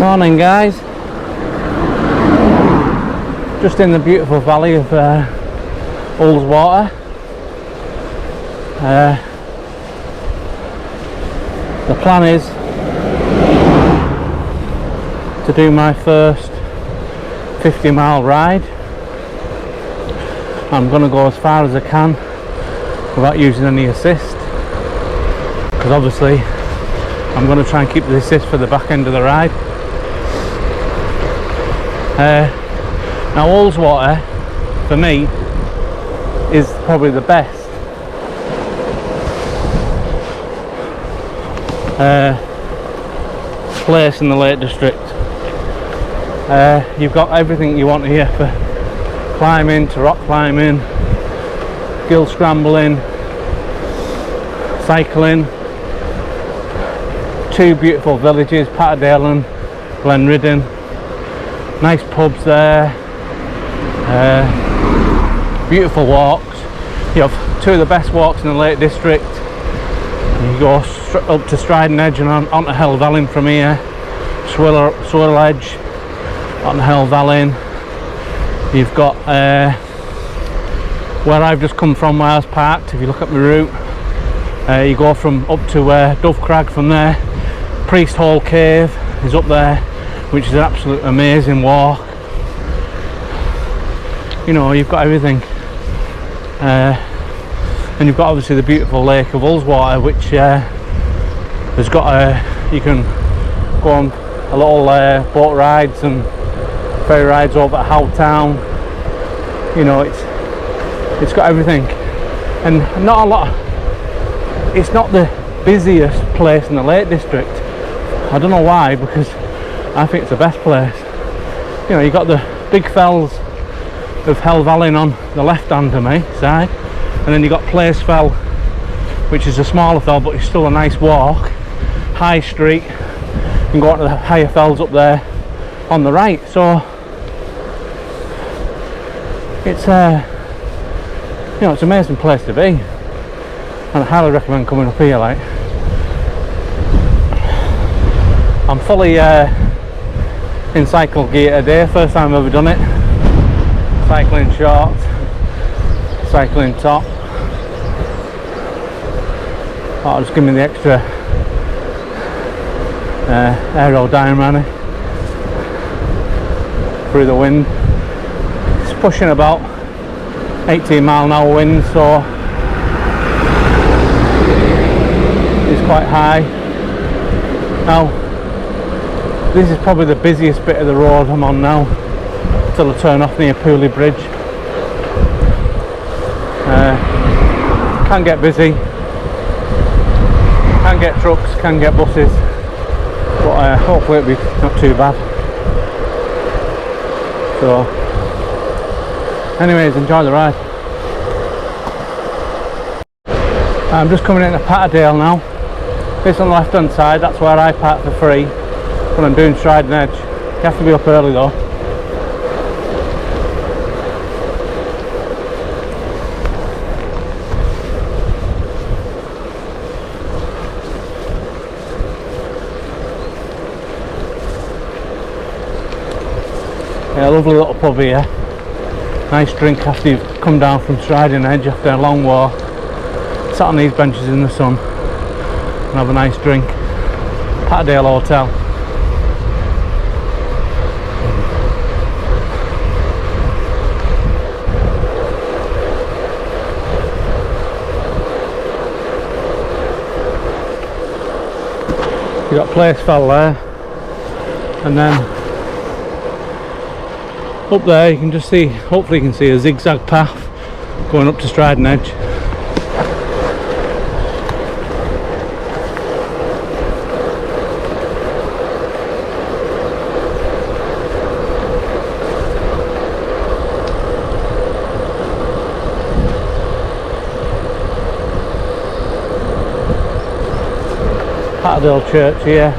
Morning guys, just in the beautiful valley of Ullswater. The plan is to do my first 50-mile ride. I'm going to go as far as I can without using any assist, because obviously I'm going to try and keep the assist for the back end of the ride. Now Ullswater for me is probably the best place in the Lake District. You've got everything you want here, for climbing to rock climbing, gill scrambling, cycling. Two beautiful villages, Patterdale and Glenriddin. Nice pubs there, beautiful walks. You have two of the best walks in the Lake District. You go up to Striding Edge and onto Helvellyn from here, Swirl Edge, onto Helvellyn. You've got where I've just come from, where I was parked. If you look at my route, you go from up to Dove Crag from there. Priest Hole Cave is up there, which is an absolute amazing walk. You know, you've got everything, and you've got obviously the beautiful lake of Ullswater, which has got you can go on a little boat rides and ferry rides over at Howe Town. You know, it's got everything, and not a lot. It's not the busiest place in the Lake District. I don't know why, because I think it's the best place. You know, you've got the big fells of Helvellyn on the left hand of me side, and then you've got Place Fell, which is a smaller fell, but it's still a nice walk. High Street, you can go on to the higher fells up there on the right. So it's you know, it's an amazing place to be, and I highly recommend coming up here. Like, I'm fully in cycle gear today, first time I've ever done it. Cycling shorts, cycling top. That'll just give me the extra aerodynamic through the wind. It's pushing about 18-mile-an-hour wind, so it's quite high. Now, this is probably the busiest bit of the road I'm on now, till I turn off near Pooley Bridge. Can get busy, can get trucks, can get buses, but hopefully it'll be not too bad. So anyways, enjoy the ride. I'm just coming into Patterdale now. This on the left hand side, that's where I park for free when I'm doing Striding Edge. You have to be up early though. Yeah, lovely little pub here. Nice drink after you've come down from Striding Edge after a long walk. Sat on these benches in the sun and have a nice drink. Patterdale Hotel. You got Place Fell there, and then up there you can just see, hopefully you can see a zigzag path going up to Striding Edge. Patterdale Church here.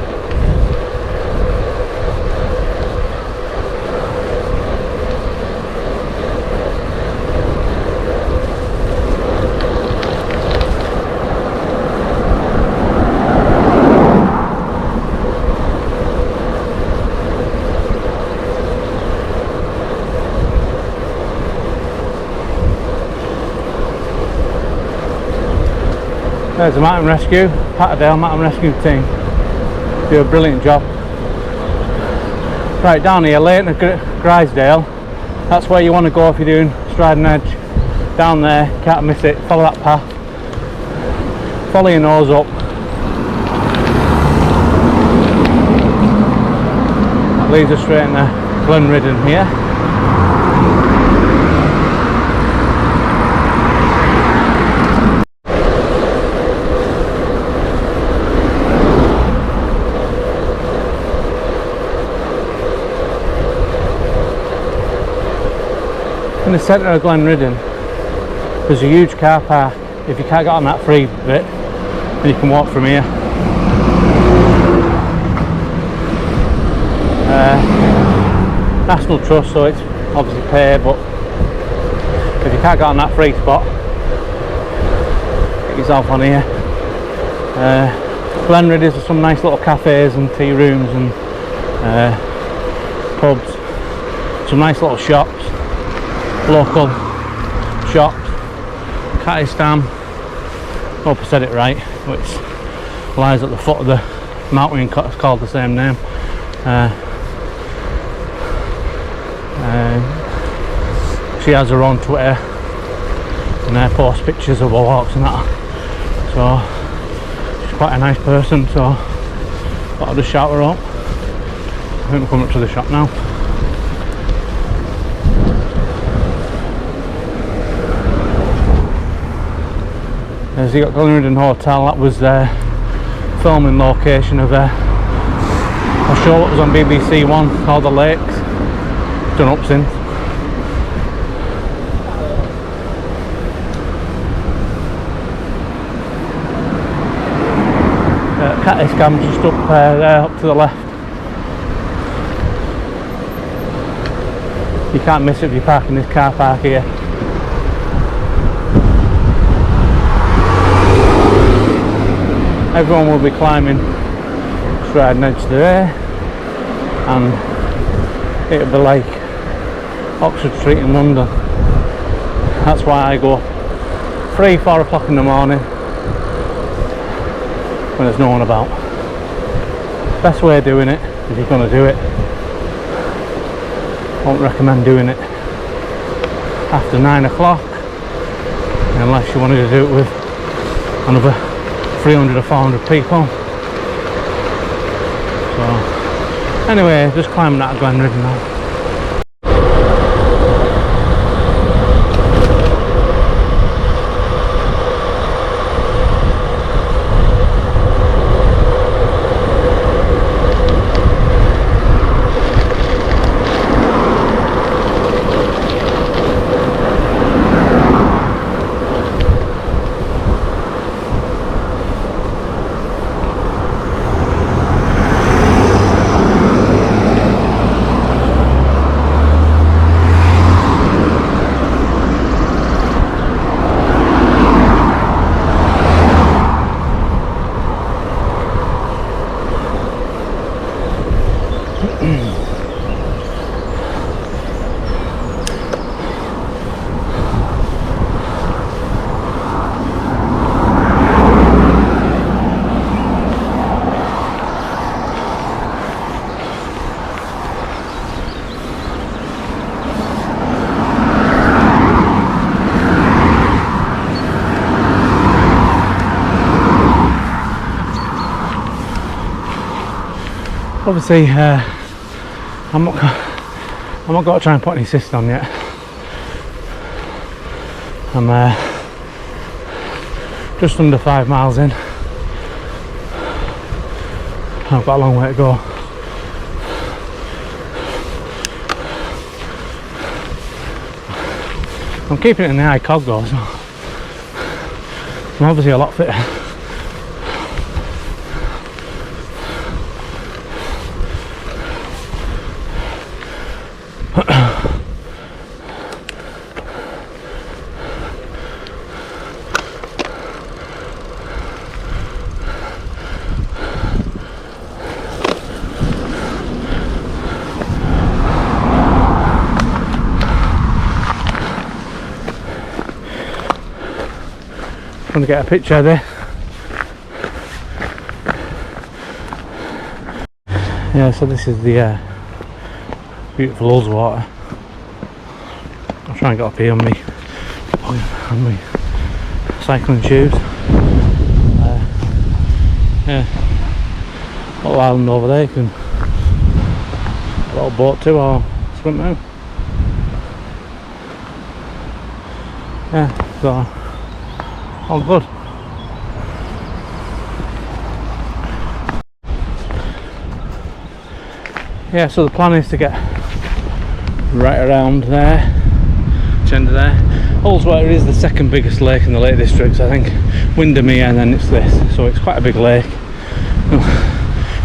There's the mountain rescue, Patterdale mountain rescue team. Do a brilliant job. Right down here, Leighton Grisdale. That's where you want to go if you're doing Striding Edge. Down there, can't miss it. Follow that path. Follow your nose up. That leads us straight into Glenridden here. In the centre of Glenridden, there's a huge car park. If you can't get on that free bit, then you can walk from here. National Trust, so it's obviously paid, but if you can't get on that free spot, get yourself on here. Glenridden has some nice little cafes and tea rooms and pubs, some nice little shops. Local shops. Katistam, hope I said it right, which lies at the foot of the mountain, it's called the same name. She has her own Twitter and I post pictures of her walks and that, so she's quite a nice person, so thought I'd just shout her up. I think we're coming up to the shop now. As you got Glenridden Hotel, that was their filming location of a show that was on BBC One called The Lakes. Done up since. Katistam just up there, up to the left. You can't miss it if you park in this car park here. Everyone will be climbing Striding Edge today, and it'll be like Oxford Street in London. That's why I go 3-4 o'clock in the morning when there's no one about. Best way of doing it, if you're going to do it. Won't recommend doing it after 9 o'clock unless you wanted to do it with another 300 or 400 people. So anyway, just climbing that Glenridden now. Obviously, I'm not going to try and put any assist on yet. I'm just under 5 miles in. I've got a long way to go. I'm keeping it in the high cog though, so I'm obviously a lot fitter. To get a picture there Yeah, so this is the beautiful Ullswater. I'll try and get up here on me cycling shoes. Yeah, little island over there. You can a little boat too, or swim out. Yeah, so all good. Yeah, so the plan is to get right around there, end of there. Ullswater is the second biggest lake in the Lake District, I think. Windermere, and then it's this, so it's quite a big lake.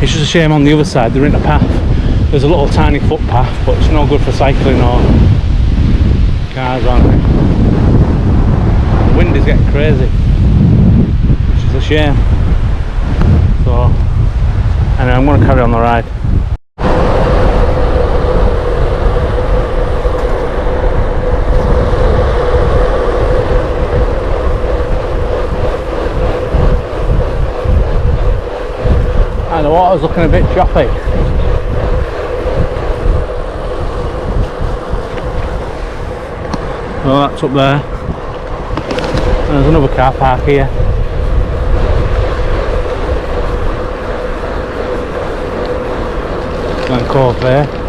It's just a shame on the other side there isn't a path. There's a little tiny footpath, but it's no good for cycling or cars or anything. The wind is getting crazy, which is a shame. So anyway, I'm going to carry on the ride. And the water's looking a bit choppy. Well, that's up there. And there's another car park here. And cove there.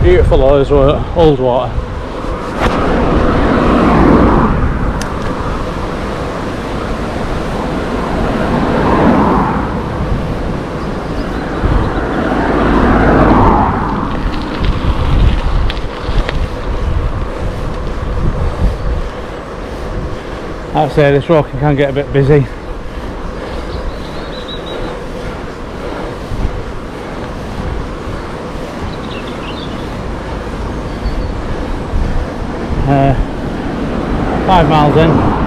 Beautiful Ullswater. Like I say, this road can get a bit busy. Uh, 5 miles in.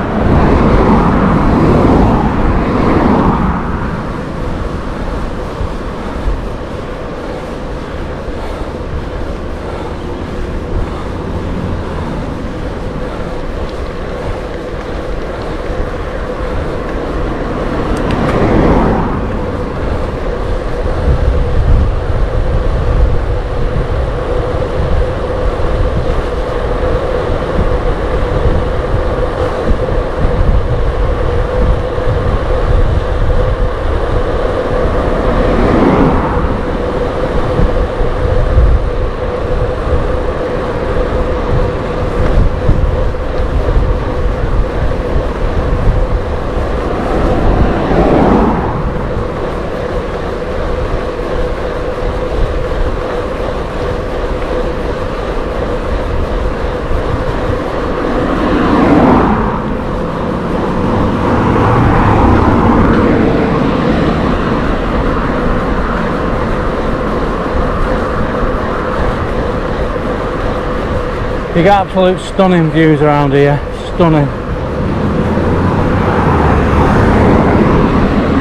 You get absolute stunning views around here, stunning.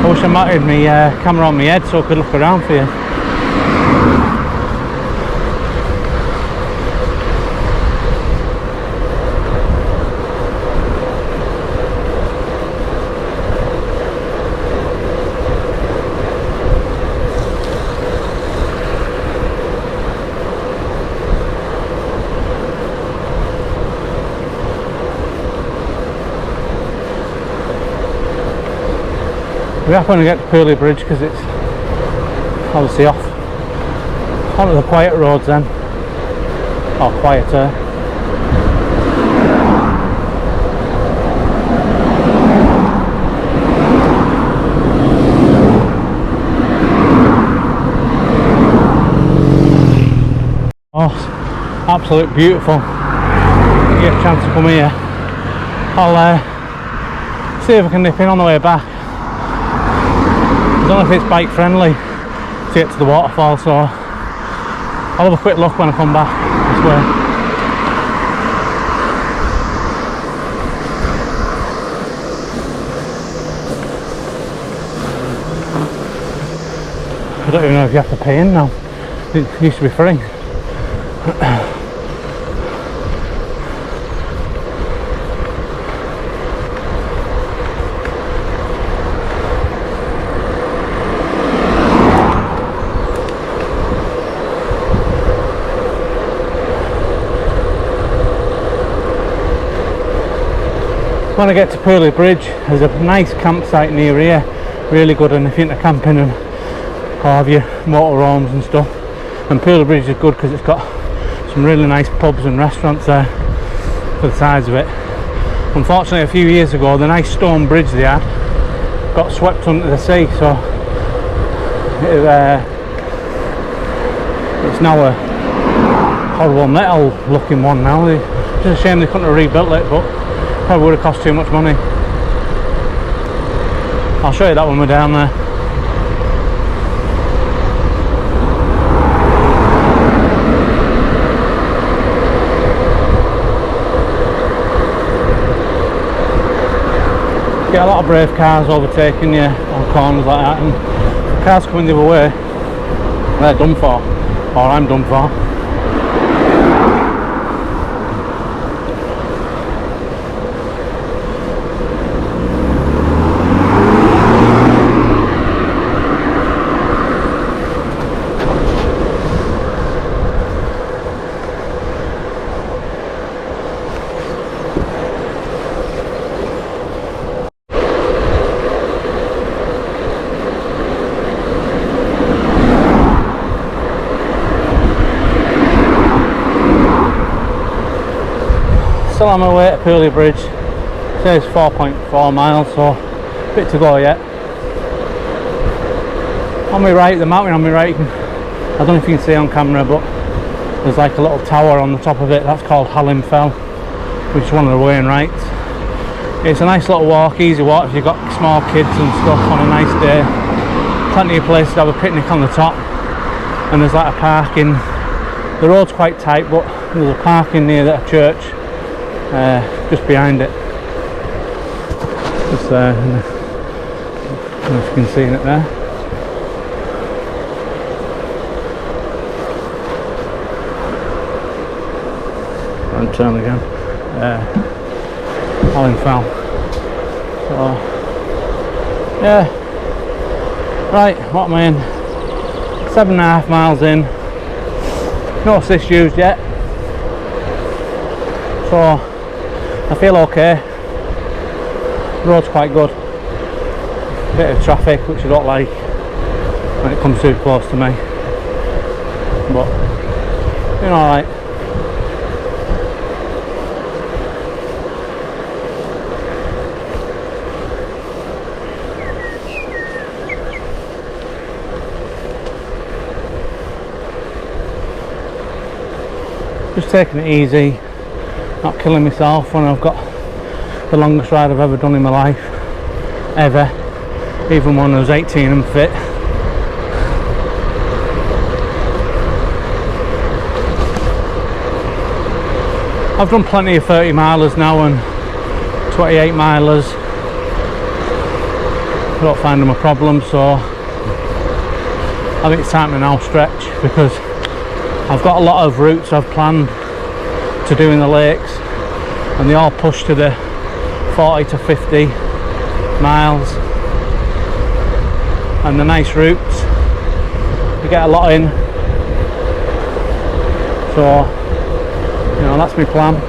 I wish I mounted my camera on my head so I could look around for you. We have to get to Purley Bridge because it's obviously off onto the quiet roads then, or quieter. Oh, absolute beautiful. If you get a chance to come here, I'll see if I can nip in on the way back. I don't know if it's bike friendly to get to the waterfall, so I'll have a quick look when I come back this way. I don't even know if you have to pay in now. It used to be free. When I get to Pearly Bridge, there's a nice campsite near here, really good, and if you're into camping and have your motorhomes and stuff. And Pearly Bridge is good because it's got some really nice pubs and restaurants there to the sides of it. Unfortunately, a few years ago, the nice stone bridge they had got swept under the sea, so it's now a horrible metal looking one now. It's just a shame they couldn't have rebuilt it, but probably would have cost too much money. I'll show you that when we're down there. Get a lot of brave cars overtaking you on corners like that, and cars coming the other way, they're done for, or I'm done for. Still on my way to Pearly Bridge. It says 4.4 miles, so a bit to go yet. On my right, the mountain on my right, I don't know if you can see on camera, but there's like a little tower on the top of it. That's called Hallam Fell, which is one of the Wainwrights. It's a nice little walk, easy walk if you've got small kids and stuff on a nice day. Plenty of places to have a picnic on the top, and there's like a parking. The road's quite tight, but there's a parking near that church. Just behind it. Just there. I don't know if you can see it there. And turn again. Hallam Fell. So, yeah. Right, what am I in? 7.5 miles in. No assist used yet. So, I feel okay. The road's quite good. A bit of traffic, which I don't like when it comes too close to me, but doing alright. Just taking it easy, not killing myself when I've got the longest ride I've ever done in my life, ever, even when I was 18 and fit. I've done plenty of 30 milers now and 28 milers. I don't find them a problem, so I think it's time to now stretch, because I've got a lot of routes I've planned to do in the lakes, and they all push to the 40 to 50 miles, and the nice routes we get a lot in, so you know, that's my plan.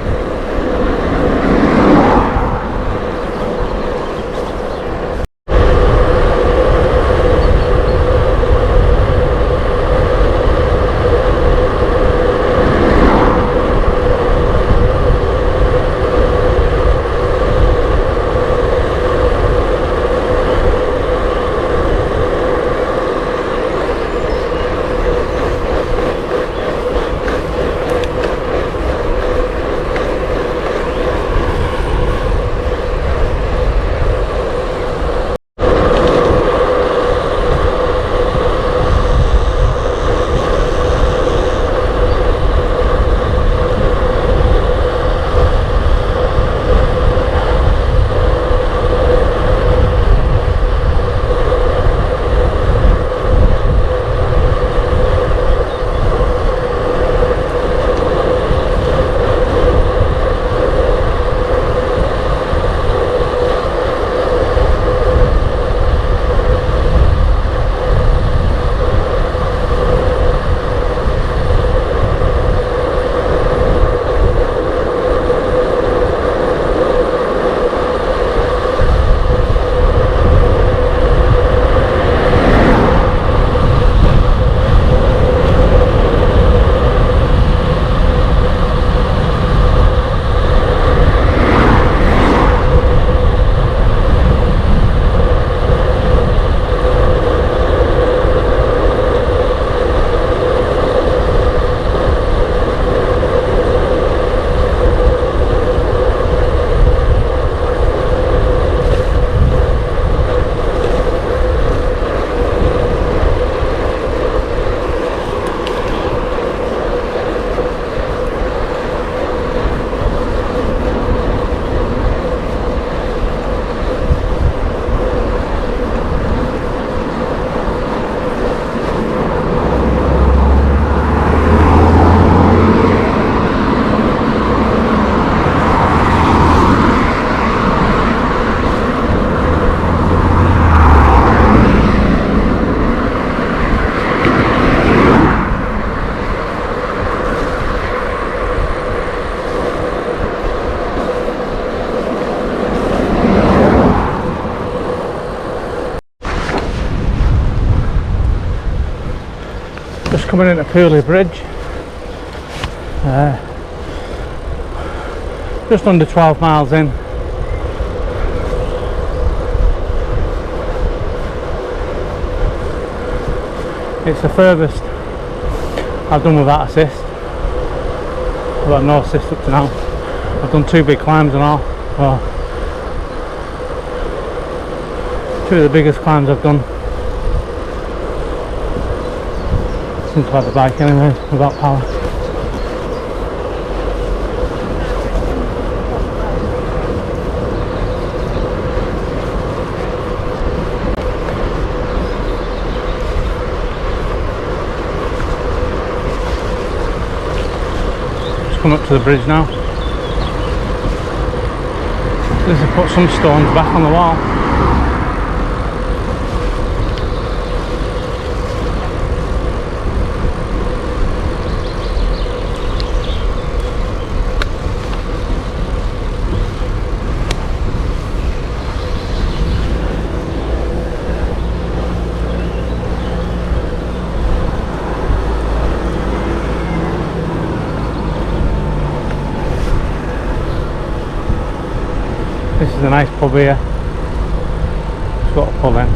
Just coming into Purley Bridge. Just under 12 miles in. It's the furthest I've done without assist. I've got no assist up to now. I've done 2 big climbs and all. Well, 2 of the biggest climbs I've done since I've had the bike anyway, without power. Come up to the bridge now. This has put some stones back on the wall. This is a nice pub here. It's got a pull in.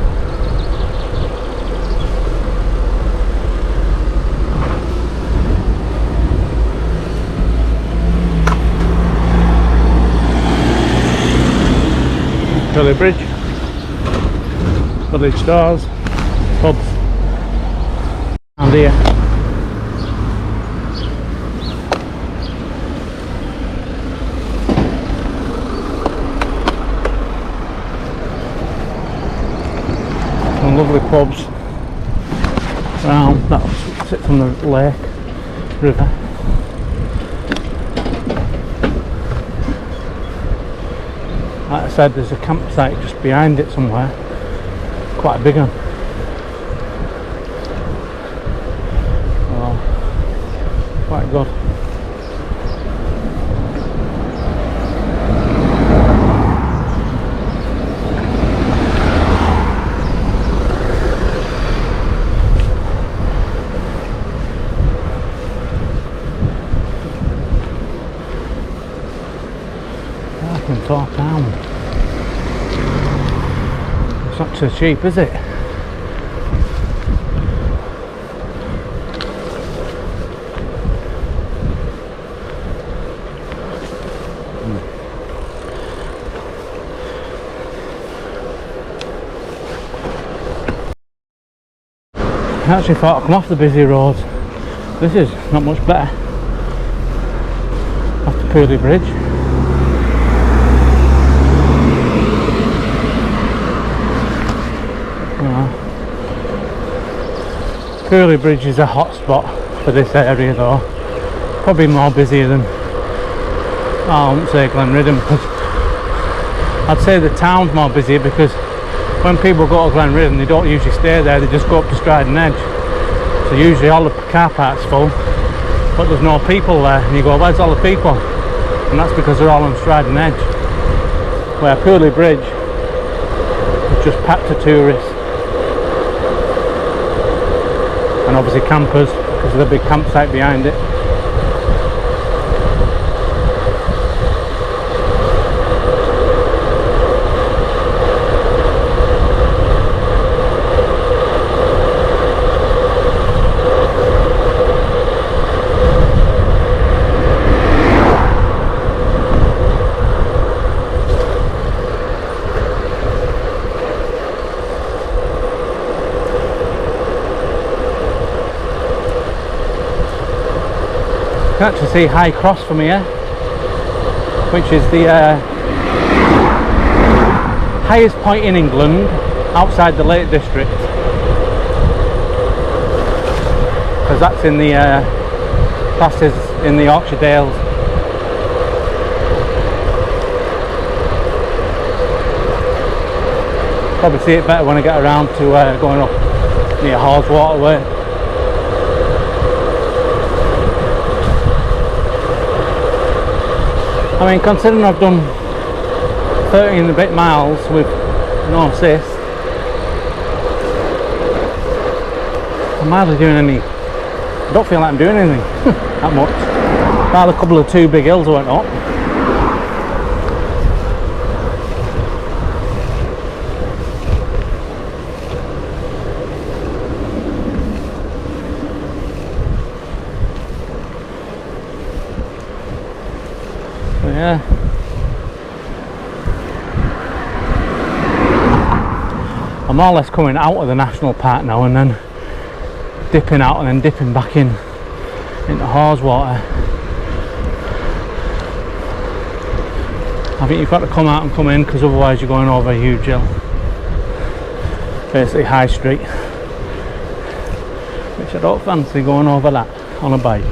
Purley Bridge, village stores, pubs, and here. Some lovely pubs around that sits on the lake, river. Like I said, there's a campsite just behind it somewhere, quite a big one. Oh, quite good. Top down. It's not too cheap, is it? I actually thought I'd come off the busy roads. This is not much better. Off the Purley Bridge. Purley Bridge is a hot spot for this area though. Probably more busier than, I wouldn't say Glenriddon, because I'd say the town's more busier, because when people go to Glenriddon they don't usually stay there, they just go up to Striding Edge. So usually all the car park's full, but there's no people there, and you go, where's all the people? And that's because they're all on Striding Edge. Where Purley Bridge is just packed to tourists. And obviously campers, because of the big campsite behind it. You can actually see High Cross from here, which is the highest point in England outside the Lake District, because that's in the classes in the Yorkshire Dales. Probably see it better when I get around to going up near Ullswater way. I mean, considering I've done 30 and a bit miles with no assist, I'm hardly doing any I don't feel like I'm doing anything that much. About a couple of 2 big hills I went up. So yeah. I'm more or less coming out of the national park now and then dipping out and then dipping back in into Ullswater. I think you've got to come out and come in, because otherwise you're going over a huge hill. Basically High Street, which I don't fancy going over that on a bike.